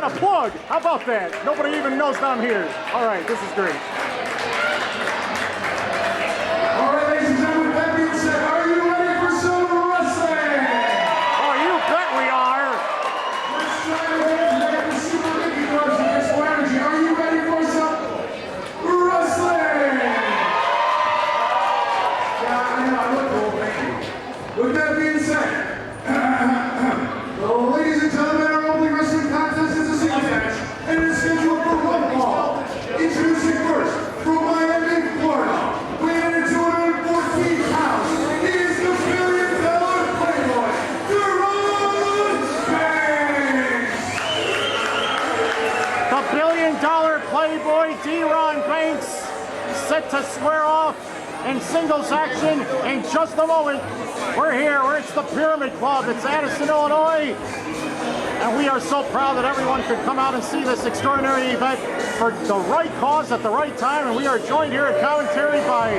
a plug. How about that? Nobody even knows that I'm here. All right, this is great. All right, ladies and gentlemen, that being said, are you ready for some wrestling? Oh, you bet we are. Let's try to get the Super Mickey version of this energy. Are you ready for some wrestling? Yeah, I know, I look cool, thank you. With that being said, ladies and gentlemen, our only wrestling contest is a singles match, and it is scheduled for one fall. Introducing first, from Miami, Florida, weighing in at 214 pounds, he is the $1 billion playboy, Deron. The $1 billion playboy Deron Banks set to square off in singles action in just a moment. We're here, it's the Pyramid Club. It's Addison, Illinois. And we are so proud that everyone could come out and see this extraordinary event for the right cause at the right time. And we are joined here at commentary by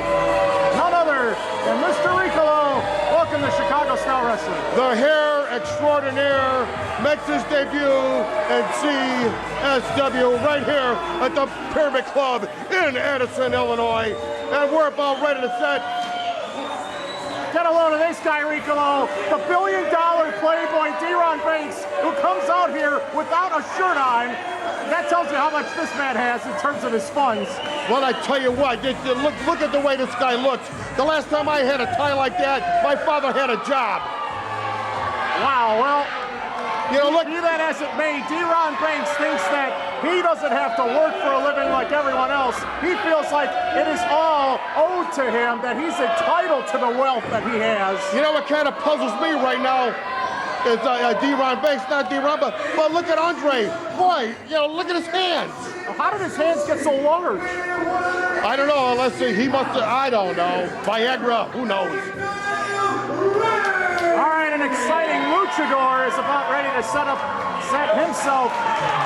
none other than Mr. Ricolo. Welcome to Chicago Style Wrestling. The hair extraordinaire makes his debut in CSW right here at the Pyramid Club in Addison, Illinois. And we're about ready to set. Get a load of this guy, Ricolo, the $1 billion playboy Deron Banks, who comes out here without a shirt on. That tells you how much this man has in terms of his funds. Well, I tell you what, look at the way this guy looks. The last time I had a tie like that, my father had a job. Wow, well, you know, look. Be that as it may, Deron Banks thinks that he doesn't have to work for a living like everyone else. He feels like it is all owed to him, that he's entitled to the wealth that he has. You know what kind of puzzles me right now is Deron Banks, not Deron, but look at Andre. Boy, you know, look at his hands. How did his hands get so large? I don't know, unless he must have, I don't know. Viagra, who knows? All right, an exciting luchador is about ready to set himself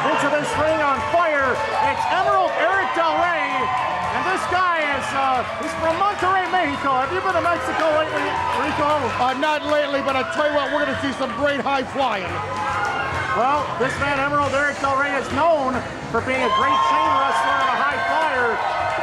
into this ring on fire. It's Emerald Eric Del Rey, and this guy is he's from Monterrey, Mexico. Have you been to Mexico lately, Rico? Not lately, but I tell you what, we're going to see some great high flying. Well, this man Emerald Eric Del Rey is known for being a great chain wrestler and a high flyer,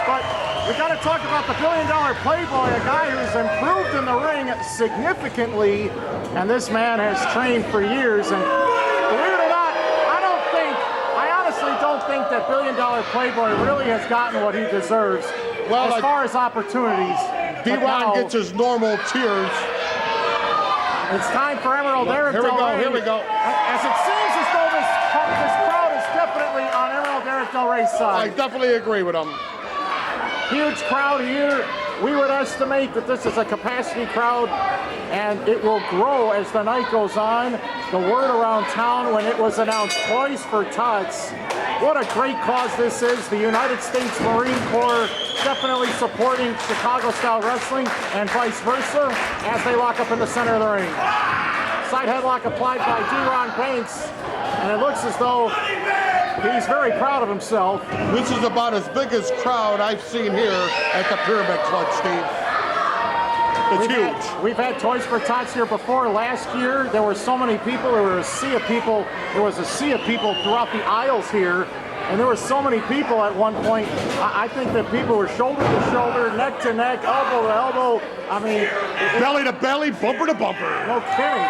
but we got to talk about the $1 billion playboy, a guy who's improved in the ring significantly, and this man has trained for years. And believe it or not, I honestly don't think that $1 billion playboy really has gotten what he deserves as far as opportunities. Deron gets his normal tears. It's time for Emerald Eric Del Rey. Here we go. As it seems as though this crowd is definitely on Emerald Eric Del Rey's side. I definitely agree with him. Huge crowd here. We would estimate that this is a capacity crowd, and it will grow as the night goes on. The word around town when it was announced, Toys for Tots. What a great cause this is. The United States Marine Corps definitely supporting Chicago-style wrestling and vice versa as they lock up in the center of the ring. Side headlock applied by Deron Banks, and it looks as though he's very proud of himself. This is about as big as crowd I've seen here at the Pyramid Club, Steve. It's huge. We've had Toys for Tots here before. Last year, there were so many people. There was a sea of people. There was a sea of people throughout the aisles here, and there were so many people at one point. I think that people were shoulder to shoulder, neck to neck, elbow to elbow. I mean, belly to belly, bumper to bumper. No kidding.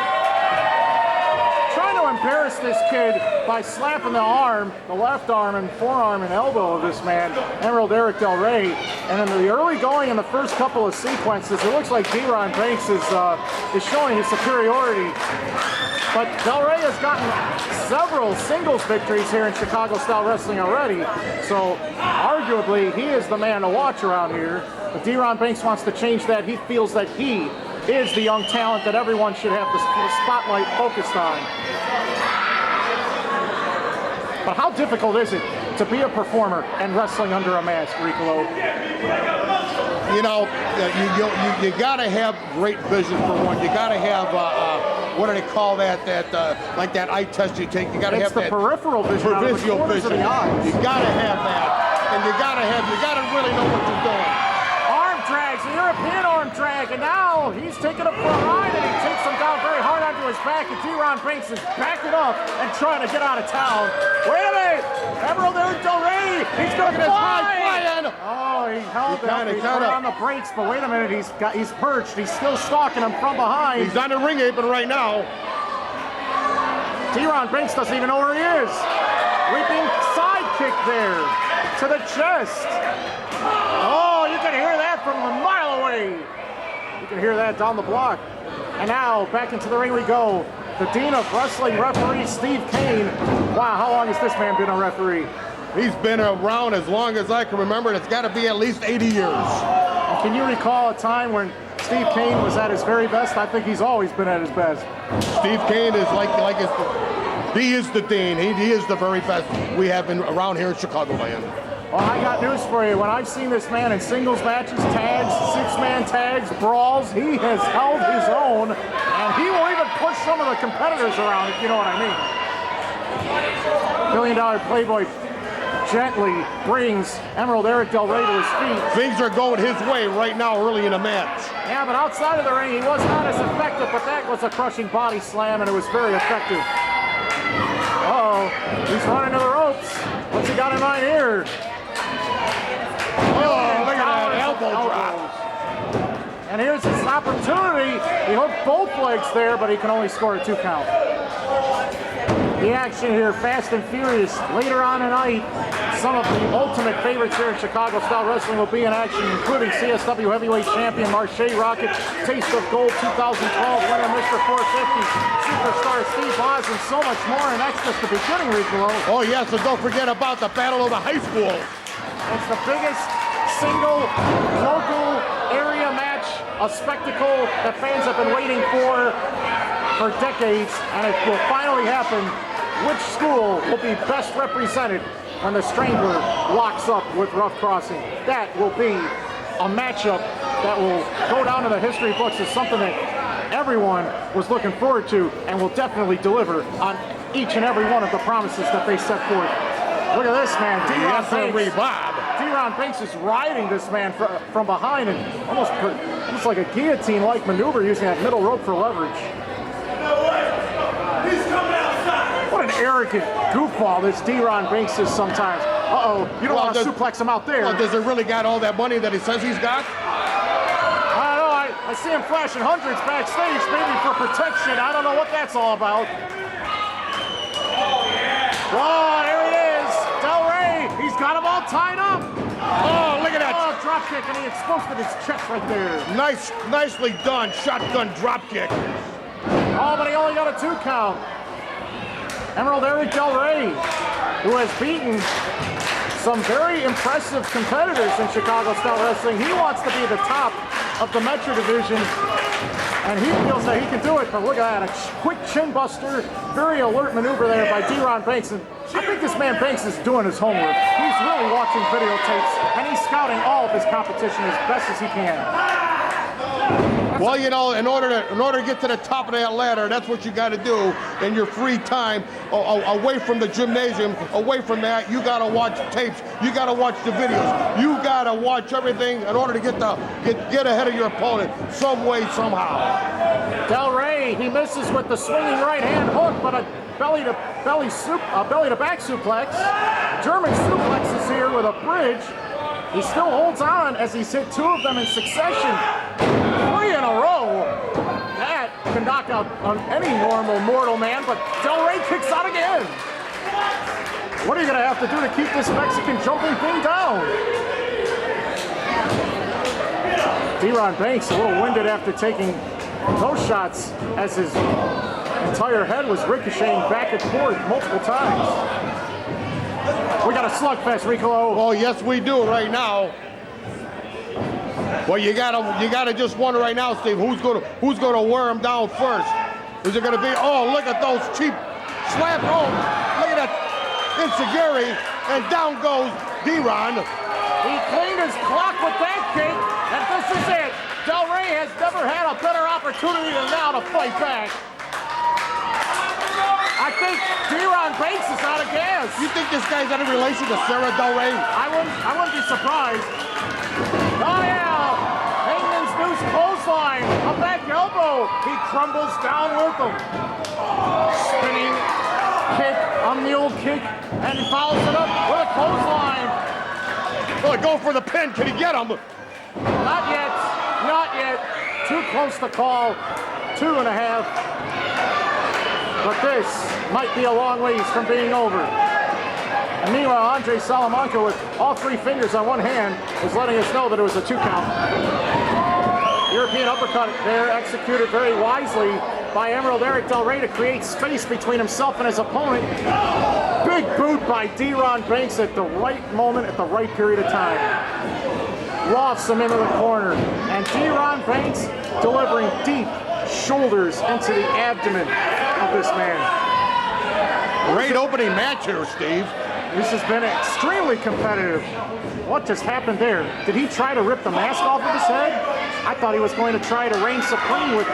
Trying to embarrass this kid by slapping the arm, the left arm and forearm and elbow of this man, Emerald Eric Del Rey. And in the early going in the first couple of sequences, it looks like Deron Banks is showing his superiority. But Del Rey has gotten several singles victories here in Chicago-style wrestling already. So arguably, he is the man to watch around here. But Deron Banks wants to change that. He feels that he is the young talent that everyone should have the spotlight focused on. But how difficult is it to be a performer and wrestling under a mask, Ricolo? You know, you got to have great vision for one. You got to have what do they call that? Like that eye test you take. You got to have that peripheral vision. Peripheral vision. You got to have that, and you got to really know what you're doing. Arm drags, a European arm drag, and now he's taking him for a ride, and he takes him down very hard onto his back, and Deron Banks is backing up and trying to get out of town. Wait a minute! Emerald Del Rey, he's going to fly! Oh, he held up, he put on the brakes, but wait a minute, he's perched, he's still stalking him from behind. He's on the ring apron right now. Deron Banks doesn't even know where he is. Leaping sidekick there to the chest. Oh, you can hear that from a mile away. You can hear that down the block. And now back into the ring we go. The Dean of Wrestling referee, Steve Kane. Wow, how long has this man been a referee? He's been around as long as I can remember, and it's got to be at least 80 years. And can you recall a time when Steve Kane was at his very best? I think he's always been at his best. Steve Kane is he is the Dean. He is the very best we have around here in Chicagoland. Well, I got news for you. When I've seen this man in singles matches, tags, six-man tags, brawls, he has held his own, and he will even push some of the competitors around, if you know what I mean. $1 Billion Playboy gently brings Emerald Eric Del Rey to his feet. Things are going his way right now early in the match. Yeah, but outside of the ring, he was not as effective, but that was a crushing body slam, and it was very effective. Uh-oh, he's running to the ropes. What's he got in mind here? Oh, look at that elbow drop. And here's his opportunity. He hooked both legs there, but he can only score a 2 count. The action here, fast and furious. Later on tonight, some of the ultimate favorites here in Chicago Style Wrestling will be in action, including CSW Heavyweight Champion Marche Rocket, Taste of Gold 2012 winner Mr. 450, Superstar Steve Oz, and so much more. And that's just the beginning, Rico. Oh, yes, and don't forget about the Battle of the High Schools. It's the biggest single local area match, a spectacle that fans have been waiting for decades, and it will finally happen. Which school will be best represented when the Strangler locks up with Rough Crossing? That will be a matchup that will go down in the history books as something that everyone was looking forward to and will definitely deliver on each and every one of the promises that they set forth. Look at this man, Deron Banks is riding this man from behind and almost like a guillotine-like maneuver using that middle rope for leverage. What an arrogant goofball this Deron Banks is sometimes. Uh-oh, you don't want to suplex him out there. Well, does he really got all that money that he says he's got? I don't know, I see him flashing hundreds backstage, maybe for protection. I don't know what that's all about. Whoa, there he is, Del Rey. He's got him all tied up. Oh, look at that. Oh, drop kick, and he exposed his chest right there. Nicely done, shotgun drop kick. Oh, but he only got a 2 count. Emerald Eric Del Rey, who has beaten some very impressive competitors in Chicago Style Wrestling. He wants to be the top of the Metro Division, and he feels that he can do it. But look at that, a quick chin buster, very alert maneuver there by Deron Banks. And I think this man Banks is doing his homework. He's really watching videotapes, and he's scouting all of his competition as best as he can. Well, you know, in order to get to the top of that ladder, that's what you got to do in your free time, away from the gymnasium, away from that. You got to watch tapes. You got to watch the videos. You got to watch everything in order to get ahead of your opponent some way, somehow. Del Rey, he misses with the swinging right hand hook, but a belly to back suplex. German suplexes here with a bridge. He still holds on as he's hit 2 of them in succession. 3 in a row. That can knock out any normal mortal man, but Del Rey kicks out again. What are you going to have to do to keep this Mexican jumping thing down? Deron Banks a little winded after taking those shots as his entire head was ricocheting back and forth multiple times. We got a slugfest, Rico. Oh, yes, we do right now. Well, you gotta just wonder right now, Steve, who's gonna wear him down first? Is it gonna be? Oh, look at those cheap slap! Oh, look at that enziguri, and down goes Deron. He cleaned his clock with that kick, and this is it. Del Rey has never had a better opportunity than now to fight back. I think Deron Banks is out of gas. You think this guy's any relation to Sarah Del Rey? I wouldn't be surprised. Oh yeah, clothesline, a back elbow. He crumbles down with them. Spinning kick, a mule kick, and he follows it up with a clothesline. Oh, go for the pin. Can he get him? Not yet, not yet. Too close to call, 2.5. But this might be a long ways from being over. And meanwhile, Andre Salamanca, with all 3 fingers on one hand, is letting us know that it was a 2 count. European uppercut there, executed very wisely by Emerald Eric Del Rey to create space between himself and his opponent. Big boot by Deron Banks at the right moment, at the right period of time. Lofts him into the corner, and Deron Banks delivering deep shoulders into the abdomen of this man. Great opening match here, Steve. This has been extremely competitive. What just happened there? Did he try to rip the mask off of his head? I thought he was going to try to reign supreme with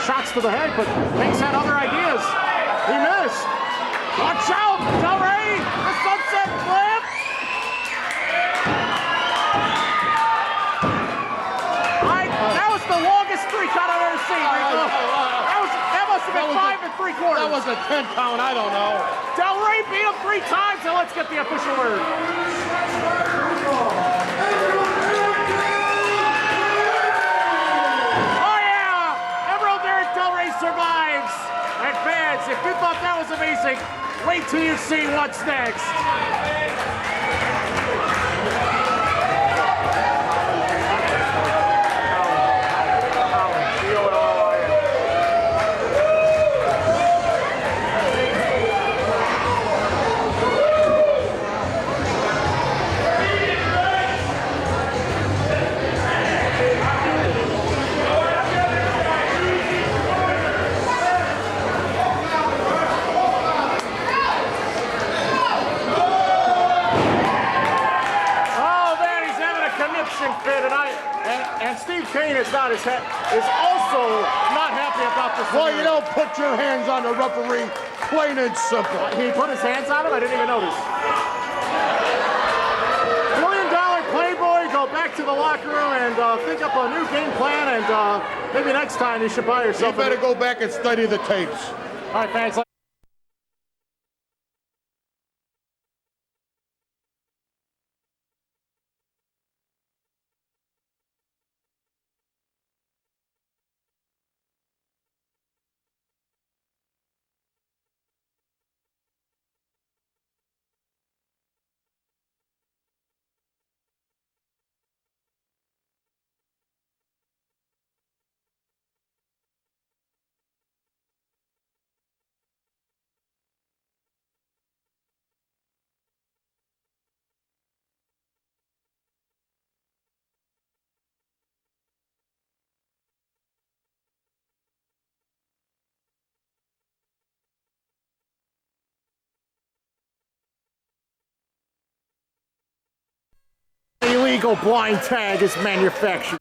shots to the head, but Banks had other ideas. He missed. Watch out, Del Rey! The sunset flip! That was the longest 3 count I've ever seen. That must have been 5 3/4. That was a 10 count, I don't know. Del Rey beat him 3 times, and let's get the official word. Oh yeah! Emerald Eric Del Rey survives. And fans, if you thought that was amazing, wait till you see what's next. Fit and Steve Kane is not is also not happy about this. Well, you don't put your hands on the referee, plain and simple. He put his hands on him? I didn't even notice. $1 Million Playboy, go back to the locker room and think up a new game plan, and maybe next time you should buy yourself. You better go back and study the tapes. All right, fans. Illegal blind tag is manufactured.